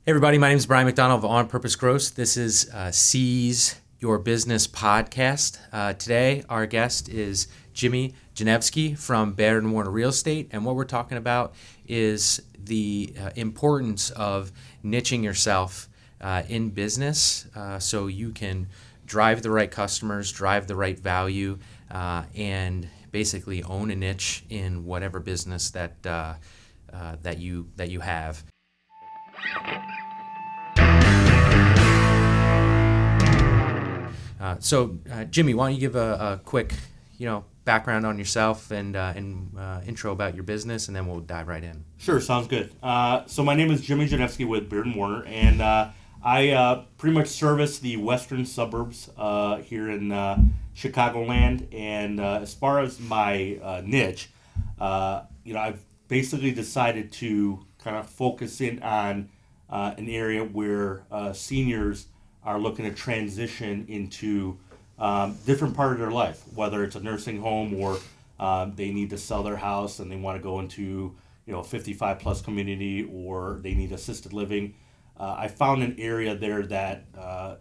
Hey everybody, my name is Bryan McDonald of OnPurpose Growth. This is Seize Your Business podcast. Today, our guest is Jimmy Janevski from Baird Warner Real Estate, and what we're talking about is the importance of niching yourself in business so you can drive the right customers, drive the right value, and basically own a niche in whatever business that you have. Jimmy, why don't you give a quick, background on yourself and intro about your business, and then we'll dive right in. Sure, sounds good. So my name is Jimmy Janevski with Baird Warner, and I pretty much service the western suburbs here in Chicagoland. And as far as my niche, I've basically decided to kind of focus in on an area where seniors are looking to transition into different part of their life, whether it's a nursing home or they need to sell their house and they want to go into a 55 plus community, or they need assisted living. I found an area there that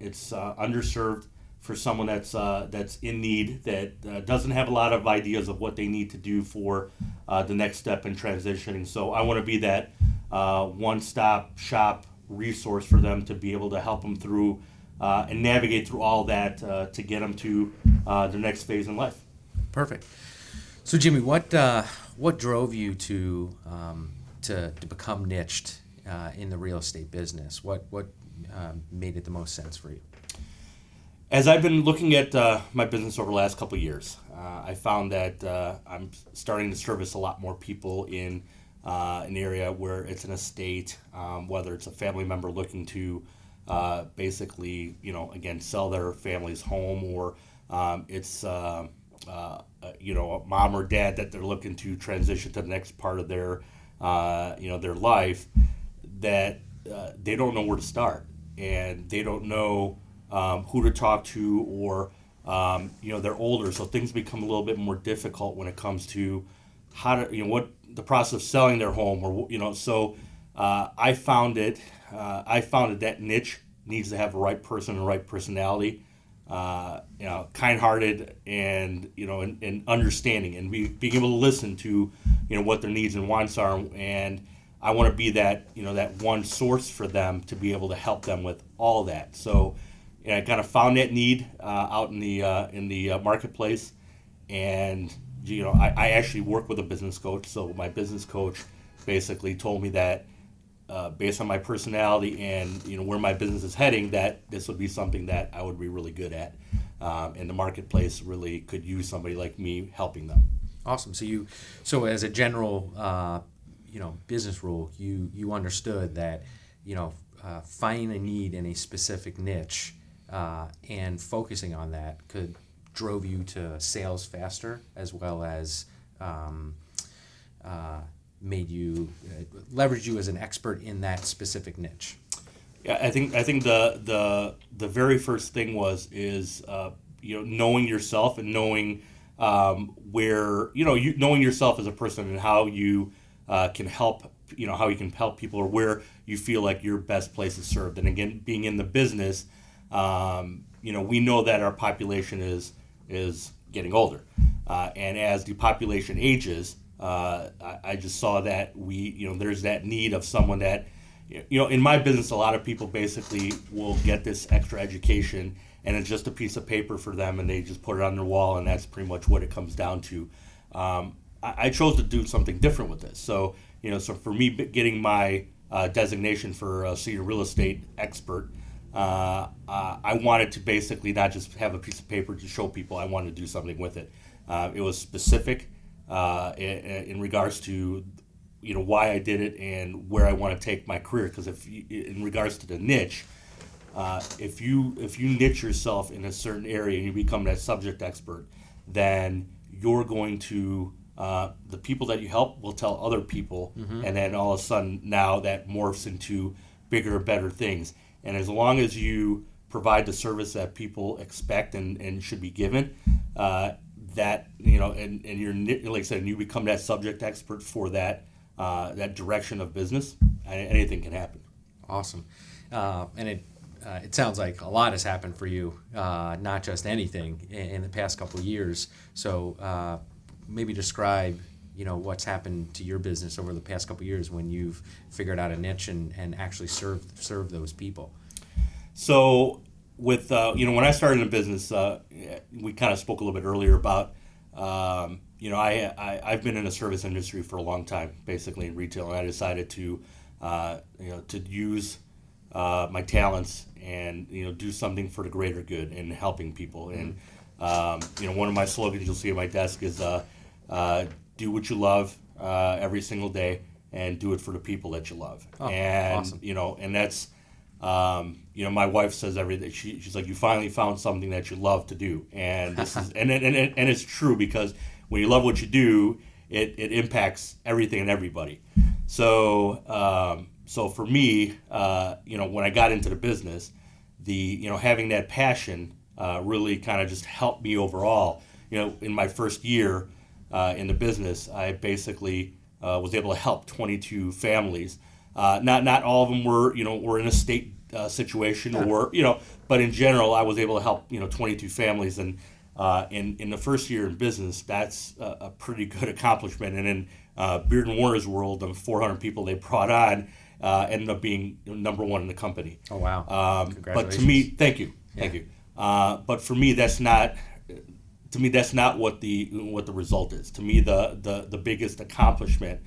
it's underserved for someone that's in need, that doesn't have a lot of ideas of what they need to do for the next step in transitioning. So I want to be that one-stop shop resource for them to be able to help them through and navigate through all that to get them to the next phase in life. Perfect. So Jimmy, what drove you to become niched in the real estate business? What made it the most sense for you? As I've been looking at my business over the last couple of years, I found that I'm starting to service a lot more people in an area where it's an estate, whether it's a family member looking to basically, again, sell their family's home, or it's a mom or dad that they're looking to transition to the next part of their their life, that they don't know where to start, and they don't know who to talk to, or they're older, so things become a little bit more difficult when it comes to how to what the process of selling their home, or so I found it that niche needs to have the right person and the right personality, kind-hearted, and and understanding, and being able to listen to what their needs and wants are. And I want to be that that one source for them to be able to help them with all that. So I kind of found that need out in the marketplace, and I actually work with a business coach. So my business coach basically told me that based on my personality and where my business is heading, that this would be something that I would be really good at, and the marketplace really could use somebody like me helping them. Awesome. So as a general business rule, you understood that finding a need in a specific niche and focusing on that drove you to sales faster, as well as made you leverage you as an expert in that specific niche. Yeah, I think the very first thing is knowing yourself, and knowing where knowing yourself as a person, and how you can help how you can help people, or where you feel like your best place is served. And again, being in the business, we know that our population is getting older, and as the population ages, I just saw that there's that need of someone that, in my business, a lot of people basically will get this extra education, and it's just a piece of paper for them, and they just put it on their wall, and that's pretty much what it comes down to. I chose to do something different with this. So, so for me, getting my designation for a senior real estate expert, I wanted to basically not just have a piece of paper to show people. I wanted to do something with it. It was specific in regards to why I did it and where I want to take my career. Because in regards to the niche, if you niche yourself in a certain area and you become that subject expert, then you're going to the people that you help will tell other people, and then all of a sudden now that morphs into bigger and better things. And as long as you provide the service that people expect and should be given, that and you're, like I said, and you become that subject expert for that that direction of business, anything can happen. Awesome. And it sounds like a lot has happened for you, not just anything in the past couple of years. So maybe describe, what's happened to your business over the past couple of years when you've figured out a niche and actually serve those people. So with, when I started in business, we kind of spoke a little bit earlier about, I've been in the service industry for a long time, basically in retail, and I decided to use my talents and do something for the greater good and helping people. And one of my slogans you'll see at my desk is do what you love every single day and do it for the people that you love. And awesome. And that's my wife says every day, she's like, you finally found something that you love to do. And this is and it's true, because when you love what you do, it impacts everything and everybody. So so for me, when I got into the business, having that passion really kind of just helped me overall. In my first year in the business, I basically was able to help 22 families. Not all of them were in a state situation, or but in general, I was able to help 22 families. And in the first year in business, that's a pretty good accomplishment. And in Baird Warner's world, of 400 people they brought on, ended up being number one in the company. Oh wow! But to me, thank you. But for me, that's not. To me, that's not what the result is. To me, the biggest accomplishment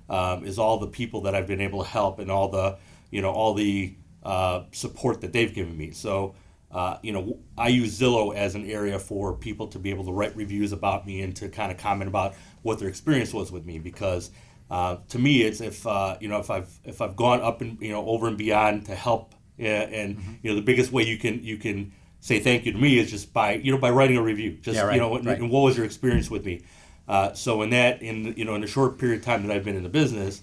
is all the people that I've been able to help, and all the support that they've given me. So I use Zillow as an area for people to be able to write reviews about me and to kind of comment about what their experience was with me, because to me, it's if I've gone up and over and beyond to help, and the biggest way you can say thank you to me is just by writing a review. Just right. And what was your experience with me? So in the short period of time that I've been in the business,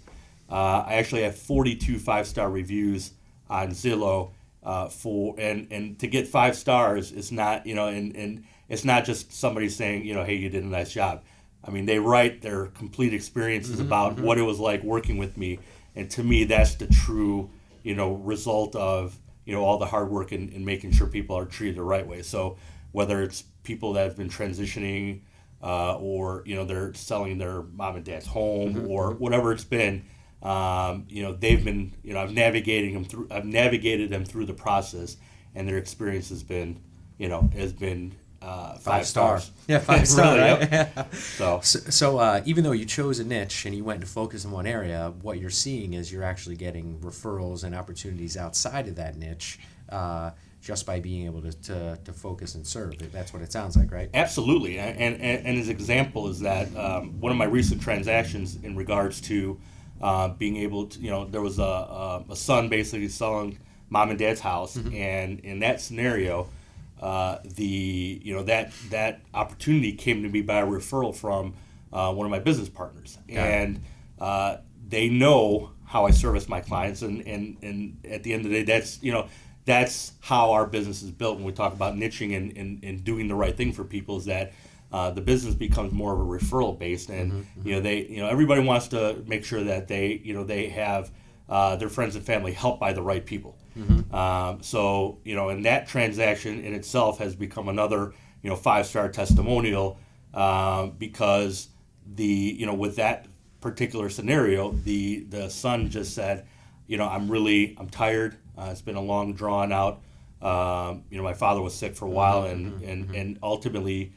I actually have 42 5-star reviews on Zillow. And to get 5 stars, it's not and it's not just somebody saying hey, you did a nice job. I mean, they write their complete experiences about what it was like working with me, and to me, that's the true result of all the hard work and making sure people are treated the right way. So whether it's people that have been transitioning, or they're selling their mom and dad's home, or whatever it's been, they've been I've navigated them through the process, and their experience has been 5 stars. Yeah, 5 stars. Right? Yep. So even though you chose a niche and you went to focus in one area, what you're seeing is you're actually getting referrals and opportunities outside of that niche, just by being able to focus and serve. That's what it sounds like, right? Absolutely. And his example is that one of my recent transactions in regards to being able to, there was a son basically selling mom and dad's house, and in that scenario, that opportunity came to me by a referral from one of my business partners, and they know how I service my clients, and at the end of the day, that's how our business is built. When we talk about niching and doing the right thing for people, is that the business becomes more of a referral based, and everybody wants to make sure that they have their friends and family helped by the right people. So and that transaction in itself has become another 5-star testimonial, because with that particular scenario, the son just said, I'm tired. It's been a long drawn out. My father was sick for a while, and ultimately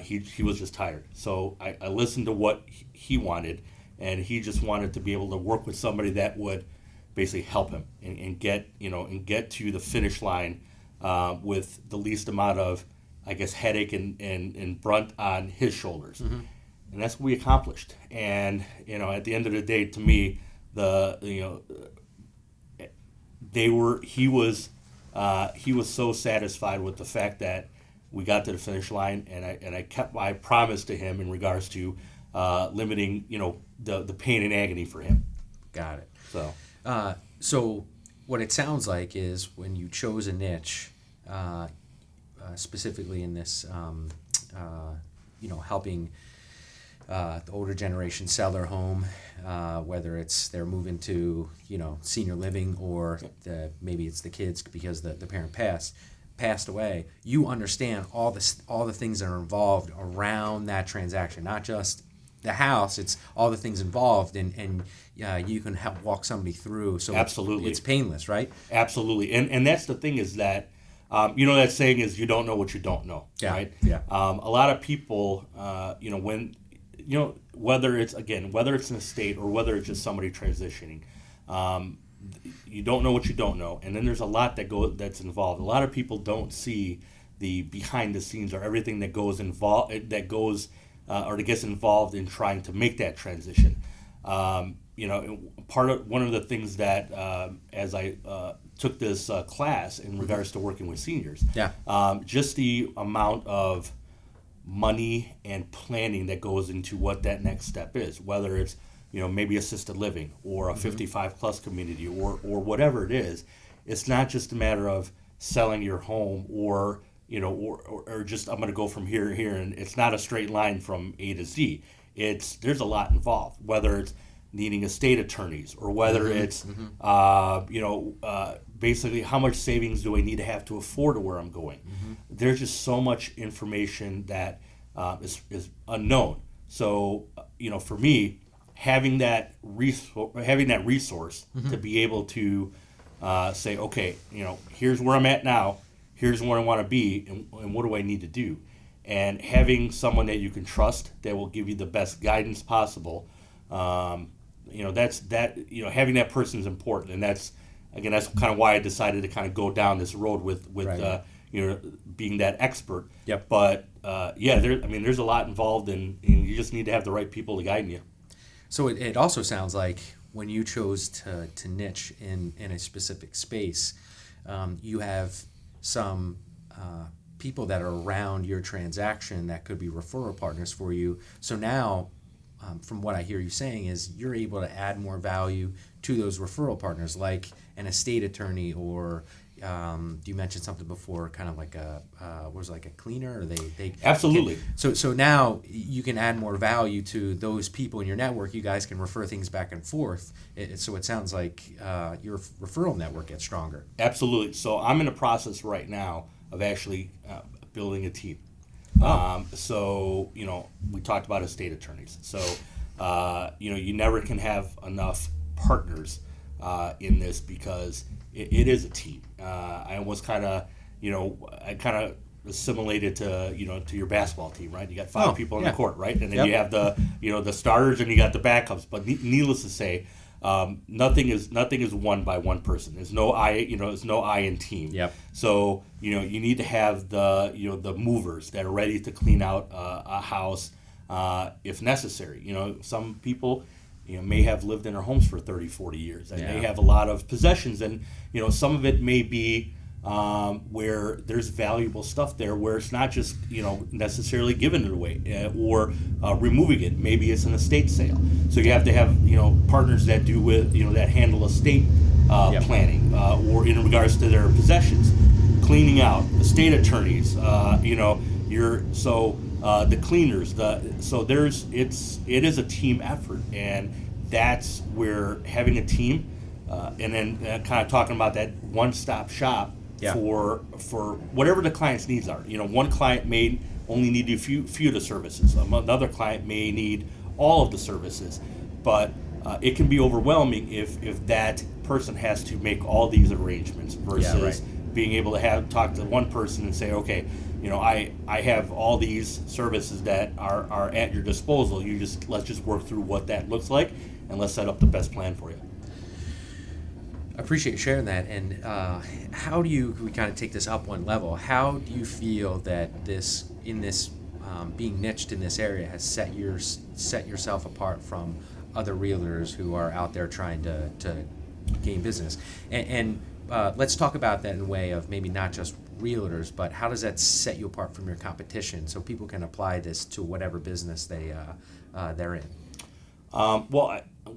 he was just tired. So I listened to what he wanted, and he just wanted to be able to work with somebody that would basically help him and get to the finish line with the least amount of, I guess, headache and brunt on his shoulders. And that's what we accomplished. And at the end of the day, to me, he was so satisfied with the fact that we got to the finish line, and I kept my promise to him in regards to limiting the pain and agony for him. Got it. So what it sounds like is when you chose a niche, specifically in this, helping the older generation sell their home, whether it's they're moving to senior living or maybe it's the kids because the parent passed away. You understand all the things that are involved around that transaction, not just the house. It's all the things involved, and you can help walk somebody through. So absolutely, it's painless, right? Absolutely, and that's the thing is that that saying is you don't know what you don't know, right? Yeah. A lot of people, when whether it's an estate or whether it's just somebody transitioning, you don't know what you don't know, and then there's a lot that's involved. A lot of people don't see the behind the scenes or everything that gets involved in trying to make that transition. One of the things that as I took this class in regards to working with seniors, just the amount of money and planning that goes into what that next step is, whether it's maybe assisted living or a 55 plus community or whatever it is. It's not just a matter of selling your home or just I'm going to go from here to here, and it's not a straight line from A to Z. There's a lot involved, whether it's needing estate attorneys or whether it's basically how much savings do I need to have to afford to where I'm going. There's just so much information that is unknown. So for me, having that resource to be able to say, okay, here's where I'm at now, here's where I want to be, and what do I need to do, and having someone that you can trust that will give you the best guidance possible. Having that person is important, and that's kind of why I decided to kind of go down this road with right. Being that expert. Yep. But there's a lot involved, and you just need to have the right people to guide you. So it also sounds like when you chose to niche in a specific space, you have some people that are around your transaction that could be referral partners for you. So now, from what I hear you saying, is you're able to add more value to those referral partners, like an estate attorney, or you mentioned something before, kind of like a cleaner, or they absolutely. So now you can add more value to those people in your network. You guys can refer things back and forth. So it sounds like your referral network gets stronger. Absolutely. So I'm in the process right now of actually building a team. Oh. So we talked about estate attorneys. So you never can have enough partners in this because it is a team. I almost kind of assimilated to your basketball team, right? You got five people on the court, right? And then you have the starters and you got the backups. But needless to say, nothing is won by one person. There's no I in team. Yep. So you need to have the movers that are ready to clean out a house if necessary. Some people may have lived in their homes for 30, 40 years, and they have a lot of possessions, and some of it may be where there's valuable stuff there where it's not just necessarily giving it away or removing it. Maybe it's an estate sale, so you have to have partners that do with that handle estate planning or in regards to their possessions, cleaning out, estate attorneys, the cleaners, it is a team effort, and that's where having a team and then kind of talking about that one-stop shop for whatever the client's needs are. One client may only need a few of the services. Another client may need all of the services, but it can be overwhelming if that person has to make all these arrangements versus being able to talk to one person and say, okay, I have all these services that are at your disposal. Let's just work through what that looks like, and let's set up the best plan for you. I appreciate you sharing that. And how do we kind of take this up one level? How do you feel that being niched in this area has set yourself apart from other realtors who are out there trying to gain business? And let's talk about that in a way of maybe not just realtors, but how does that set you apart from your competition so people can apply this to whatever business they're in?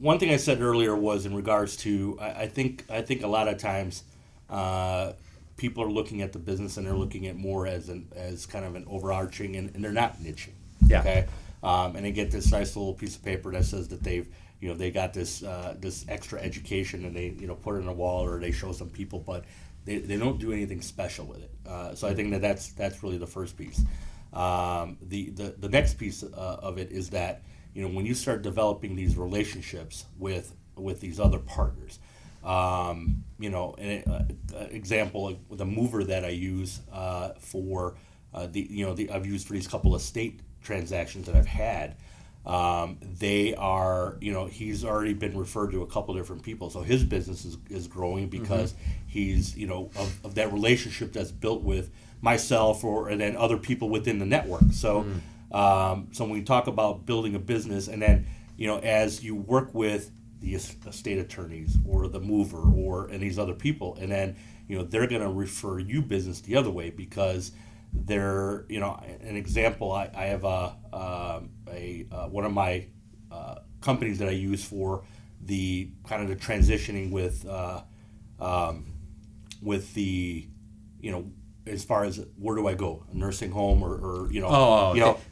One thing I said earlier was in regards to I think a lot of times people are looking at the business and they're looking at more as kind of an overarching, and they're not niching. Yeah. Okay. and they get this nice little piece of paper that says that they got this extra education, and they put it on a wall, or they show some people, but they don't do anything special with it. So I think that's really the first piece. The next piece of it is that when you start developing these relationships with these other partners, example with a mover that I use for I've used for these couple of estate transactions that I've had. They are, he's already been referred to a couple different people, so his business is growing because he's, of that relationship that's built with myself and then other people within the network. So, so when we talk about building a business, and then, as you work with the estate attorneys or the mover and these other people, and then, they're going to refer you business the other way because they're, an example, I have one of my companies that I use for the kind of the transitioning with the, as far as where do I go, a nursing home or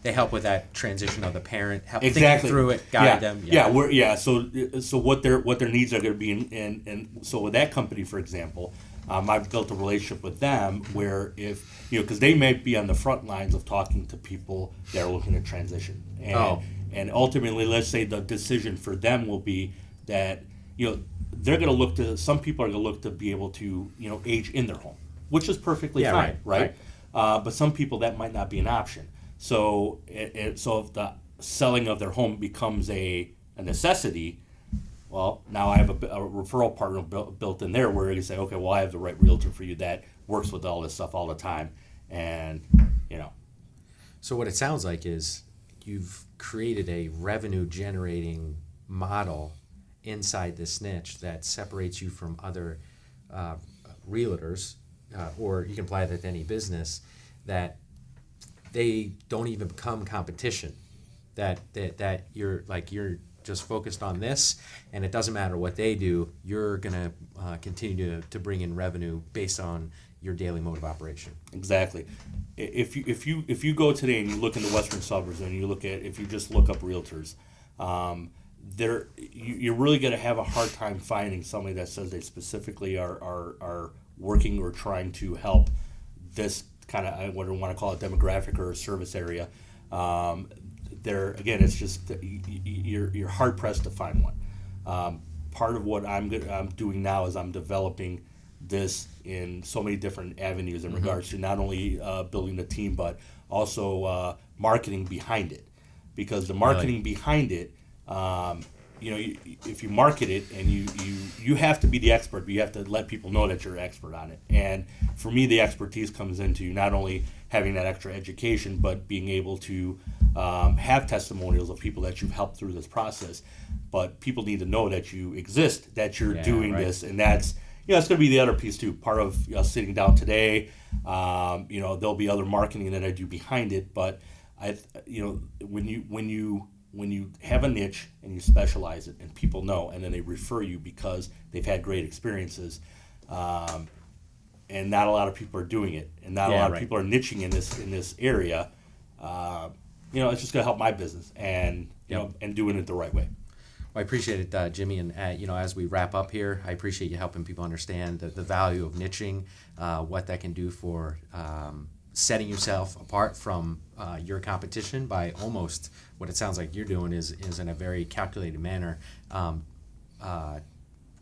they help with that transition of the parent, help exactly think through it, guide them. So what their needs are going to be, and so with that company, for example, I've built a relationship with them where if because they may be on the front lines of talking to people that are looking to transition, and ultimately, let's say the decision for them will be that they're going to look to, some people are going to look to be able to age in their home, which is perfectly fine, right? But some people that might not be an option. So so if the selling of their home becomes a necessity, well, now I have a referral partner built in there where you say, okay, well, I have the right realtor for you that works with all this stuff all the time, and So what it sounds like is you've created a revenue generating model inside this niche that separates you from other realtors, or you can apply that to any business, that they don't even become competition. That you're just focused on this, and it doesn't matter what they do, you're gonna continue to bring in revenue based on your daily mode of operation. Exactly. If you go today and you look in the western suburbs and if you just look up realtors, you're really going to have a hard time finding somebody that says they specifically are working or trying to help this kind of, what I want to call it, demographic or service area. Again, it's just you're hard pressed to find one. Part of what I'm doing now is I'm developing this in so many different avenues in regards to not only building the team but also marketing behind it, because the marketing behind it, if you market it and you have to be the expert, but you have to let people know that you're an expert on it. And for me, the expertise comes into not only having that extra education, but being able to have testimonials of people that you've helped through this process. But people need to know that you exist, that you're doing this, and that's it's going to be the other piece too. Part of us sitting down today, there'll be other marketing that I do behind it. But when you have a niche and you specialize it, and people know, and then they refer you because they've had great experiences, and not a lot of people are doing it, and not a lot of people are niching in this area. It's just going to help my business, and and doing it the right way. Well, I appreciate it, Jimmy, and as we wrap up here, I appreciate you helping people understand the value of niching, what that can do for setting yourself apart from your competition by almost what it sounds like you're doing is in a very calculated manner,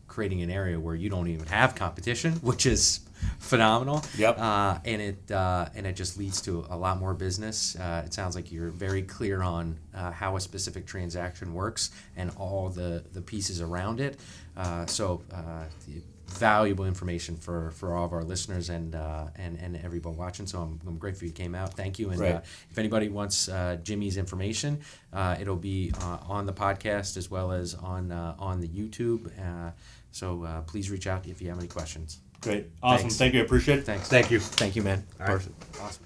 creating an area where you don't even have competition, which is phenomenal. Yep. And it just leads to a lot more business. It sounds like you're very clear on how a specific transaction works and all the pieces around it. So valuable information for all of our listeners and everybody watching. So I'm grateful you came out. Thank you. And if anybody wants Jimmy's information, it'll be on the podcast as well as on the YouTube. So please reach out if you have any questions. Great. Awesome. Thanks. Thank you. I appreciate it. Thanks. Thank you. Thank you, man. Perfect. Awesome.